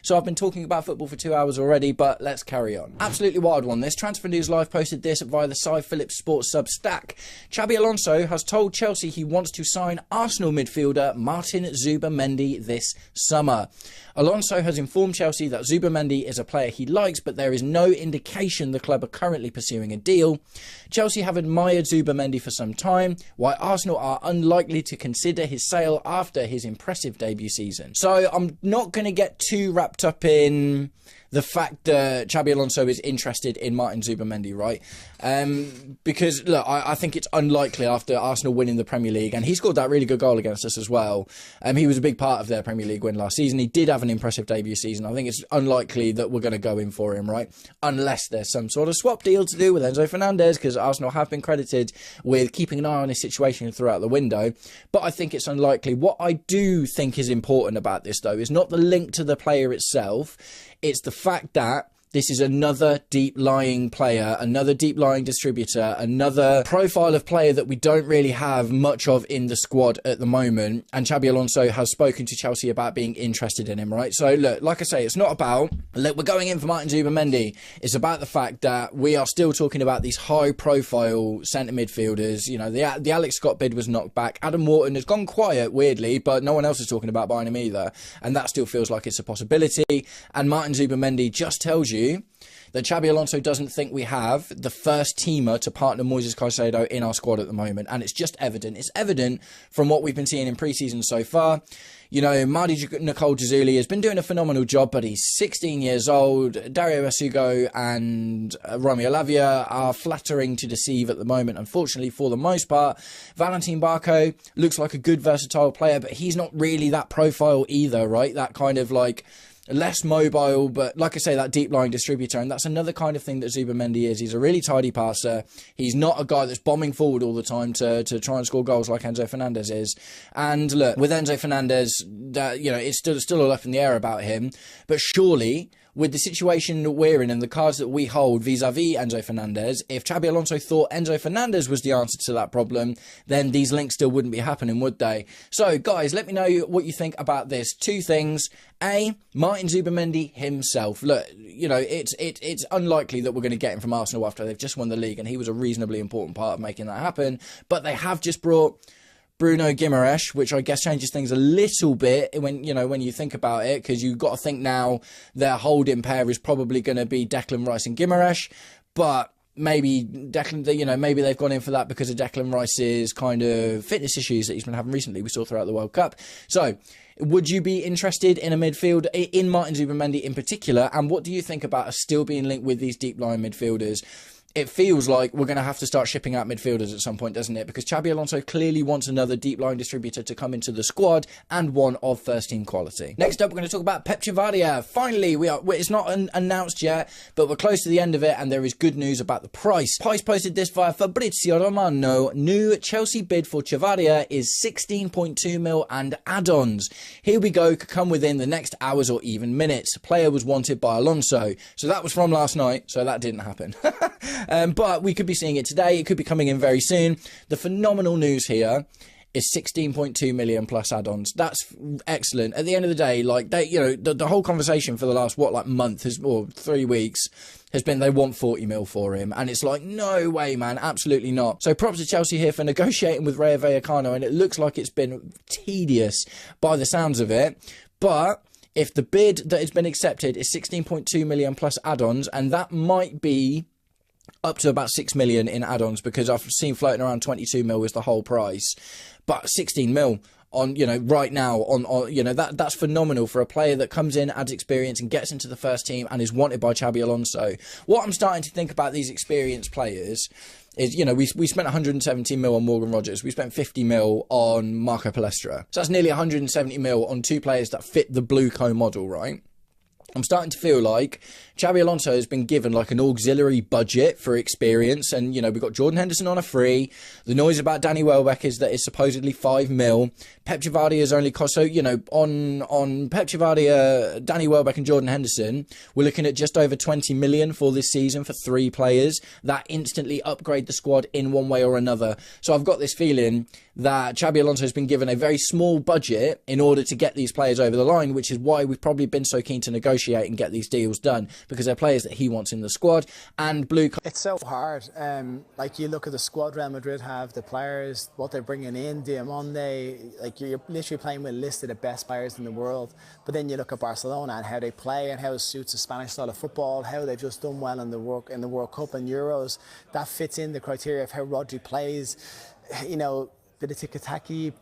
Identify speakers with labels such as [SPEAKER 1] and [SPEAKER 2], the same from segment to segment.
[SPEAKER 1] So I've been talking about football for 2 hours already, but let's carry on. Absolutely wild one this. Transfer News Live posted this via the Cy Phillips Sports Substack. Xabi Alonso has told Chelsea he wants to sign Arsenal midfielder Martin Zubimendi this summer. Alonso has informed Chelsea that Zubimendi is a player he likes, but there is no indication the club are currently pursuing a deal. Chelsea have admired Zubimendi for some time, while Arsenal are unlikely to consider his sale after his impressive debut season. So I'm not going to get too wrapped up in the fact that Xabi Alonso is interested in Martin Zubimendi, right? Because, look, I think it's unlikely after Arsenal winning the Premier League, and he scored that really good goal against us as well. He was a big part of their Premier League win last season. He did have an impressive debut season. I think it's unlikely that we're going to go in for him, right? Unless there's some sort of swap deal to do with Enzo Fernandez, because Arsenal have been credited with keeping an eye on his situation throughout the window. But I think it's unlikely. What I do think is important about this, though, is not the link to the player itself. It's the fact that this is another deep-lying player, another deep-lying distributor, another profile of player that we don't really have much of in the squad at the moment. And Xabi Alonso has spoken to Chelsea about being interested in him, right? So, look, like I say, it's not about, look, we're going in for Martin Zubimendi. It's about the fact that we are still talking about these high-profile centre midfielders. You know, the Alex Scott bid was knocked back. Adam Wharton has gone quiet, weirdly, but no one else is talking about buying him either. And that still feels like it's a possibility. And Martin Zubimendi just tells you that Xabi Alonso doesn't think we have the first teamer to partner Moises Caicedo in our squad at the moment. And it's just evident. It's evident from what we've been seeing in pre-season so far. You know, Mardi Nicole Jazuli has been doing a phenomenal job, but he's 16 years old. Dario Asugo and Romeo Lavia are flattering to deceive at the moment, unfortunately, for the most part. Valentin Barco looks like a good, versatile player, but he's not really that profile either, right? That kind of like less mobile, but like I say, that deep-lying distributor. And that's another kind of thing that Zubimendi is. He's a really tidy passer. He's not a guy that's bombing forward all the time to try and score goals like Enzo Fernandez is. And look, with Enzo Fernandez, you know, it's still all up in the air about him. But surely, with the situation that we're in and the cards that we hold vis-a-vis Enzo Fernandez, if Xabi Alonso thought Enzo Fernandez was the answer to that problem, then these links still wouldn't be happening, would they? So, guys, let me know what you think about this. Two things. A, Martin Zubimendi himself. Look, you know, it's unlikely that we're going to get him from Arsenal after they've just won the league, and he was a reasonably important part of making that happen. But they have just brought Bruno Guimaraes, which I guess changes things a little bit when you think about it, because you've got to think now their holding pair is probably going to be Declan Rice and Guimaraes, but maybe maybe they've gone in for that because of Declan Rice's kind of fitness issues that he's been having recently, we saw throughout the World Cup. So, would you be interested in a midfield, in Martin Zubimendi in particular, and what do you think about us still being linked with these deep-line midfielders? It feels like we're going to have to start shipping out midfielders at some point, doesn't it? Because Xabi Alonso clearly wants another deep-line distributor to come into the squad, and one of first-team quality. Next up, we're going to talk about Pep Chavarria. Finally, it's not announced yet, but we're close to the end of it, and there is good news about the price. Pice posted this via Fabrizio Romano. New Chelsea bid for Chavarria is 16.2 mil and add-ons. Here we go, could come within the next hours or even minutes. Player was wanted by Alonso. So that was from last night, so that didn't happen. But we could be seeing it today. It could be coming in very soon. The phenomenal news here is 16.2 million plus add-ons. That's excellent. At the end of the day, like the whole conversation for the last month or 3 weeks has been they want 40 mil for him, and it's like, no way, man, absolutely not. So props to Chelsea here for negotiating with Rayo Vallecano, and it looks like it's been tedious by the sounds of it, but if the bid that has been accepted is 16.2 million plus add-ons, and that might be up to about 6 million in add-ons, because I've seen floating around 22 mil is the whole price, but 16 mil on, right now on that's phenomenal for a player that comes in, adds experience and gets into the first team and is wanted by Xabi Alonso. What I'm starting to think about these experienced players is, we spent 117 mil on Morgan Rogers. We spent 50 mil on Marco Palestra. So that's nearly 170 mil on two players that fit the Blue Co model, right? I'm starting to feel like Xabi Alonso has been given like an auxiliary budget for experience. And, you know, we've got Jordan Henderson on a free. The noise about Danny Welbeck is that it's supposedly 5 mil. Pep Vardy has only cost, so, you know, on Pep Vardy, Danny Welbeck and Jordan Henderson, we're looking at just over 20 million for this season for 3 players that instantly upgrade the squad in one way or another. So I've got this feeling that Xabi Alonso has been given a very small budget in order to get these players over the line, which is why we've probably been so keen to negotiate and get these deals done, because they're players that he wants in the squad. And
[SPEAKER 2] it's so hard. Like, you look at the squad Real Madrid have, the players, what they're bringing in, Diamonde, like, you're literally playing with a list of the best players in the world. But then you look at Barcelona and how they play and how it suits the Spanish style of football, how they've just done well in the World Cup and Euros. That fits in the criteria of how Rodri plays. You know, bit of tiki-taki,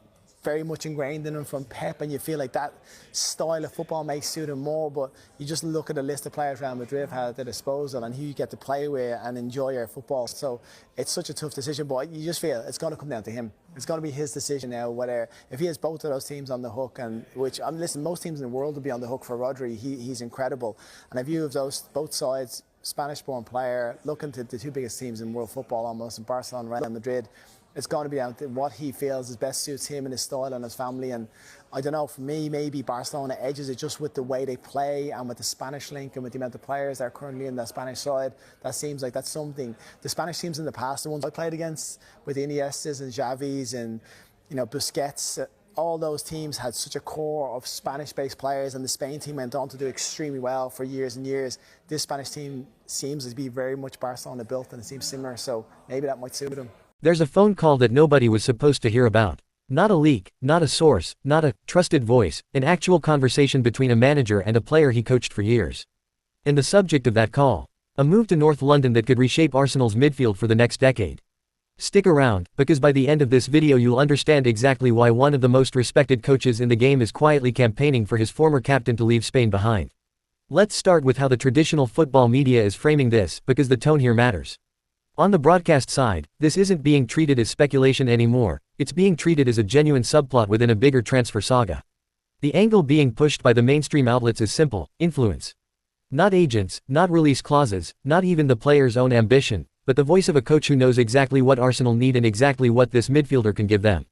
[SPEAKER 2] very much ingrained in him from Pep, and you feel like that style of football may suit him more. But you just look at the list of players Real Madrid have at their disposal and who you get to play with and enjoy your football. So it's such a tough decision, but you just feel it's going to come down to him. It's going to be his decision now, whether if he has both of those teams on the hook, and which listen, most teams in the world will be on the hook for Rodri. He's incredible, and if you have those both sides, Spanish-born player looking to the 2 biggest teams in world football almost, in Barcelona and Real Madrid. It's going to be out to what he feels is best suits him and his style and his family. And I don't know, for me, maybe Barcelona edges it just with the way they play and with the Spanish link and with the amount of players that are currently in that Spanish side. That seems like that's something. The Spanish teams in the past, the ones I played against with the Iniestas and Xavis and, you know, Busquets, all those teams had such a core of Spanish-based players, and the Spain team went on to do extremely well for years and years. This Spanish team seems to be very much Barcelona built, and it seems similar, so maybe that might suit them.
[SPEAKER 3] There's a phone call that nobody was supposed to hear about. Not a leak, not a source, not a trusted voice, an actual conversation between a manager and a player he coached for years. And the subject of that call: a move to North London that could reshape Arsenal's midfield for the next decade. Stick around, because by the end of this video you'll understand exactly why one of the most respected coaches in the game is quietly campaigning for his former captain to leave Spain behind. Let's start with how the traditional football media is framing this, because the tone here matters. On the broadcast side, this isn't being treated as speculation anymore, it's being treated as a genuine subplot within a bigger transfer saga. The angle being pushed by the mainstream outlets is simple: influence. Not agents, not release clauses, not even the player's own ambition, but the voice of a coach who knows exactly what Arsenal need and exactly what this midfielder can give them.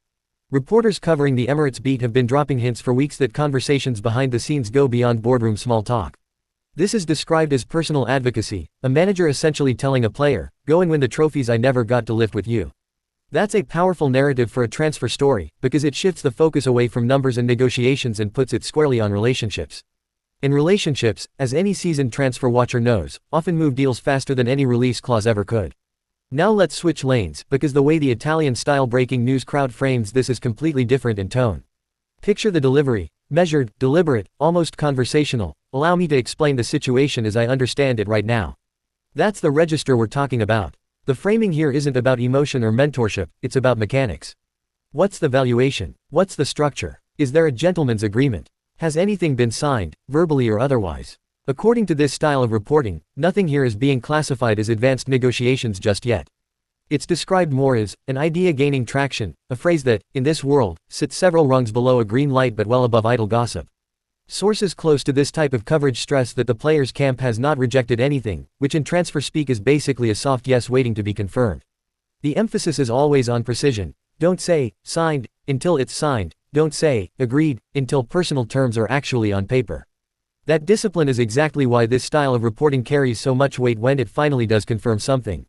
[SPEAKER 3] Reporters covering the Emirates beat have been dropping hints for weeks that conversations behind the scenes go beyond boardroom small talk. This is described as personal advocacy, a manager essentially telling a player, "Go and win the trophies I never got to lift with you." That's a powerful narrative for a transfer story, because it shifts the focus away from numbers and negotiations and puts it squarely on relationships. In relationships, as any seasoned transfer watcher knows, often move deals faster than any release clause ever could. Now let's switch lanes, because the way the Italian-style breaking news crowd frames this is completely different in tone. Picture the delivery: measured, deliberate, almost conversational. Allow me to explain the situation as I understand it right now. That's the register we're talking about. The framing here isn't about emotion or mentorship, it's about mechanics. What's the valuation? What's the structure? Is there a gentleman's agreement? Has anything been signed, verbally or otherwise? According to this style of reporting, nothing here is being classified as advanced negotiations just yet. It's described more as an idea gaining traction, a phrase that, in this world, sits several rungs below a green light but well above idle gossip. Sources close to this type of coverage stress that the players' camp has not rejected anything, which in transfer speak is basically a soft yes waiting to be confirmed. The emphasis is always on precision. Don't say, signed, until it's signed. Don't say, agreed, until personal terms are actually on paper. That discipline is exactly why this style of reporting carries so much weight when it finally does confirm something.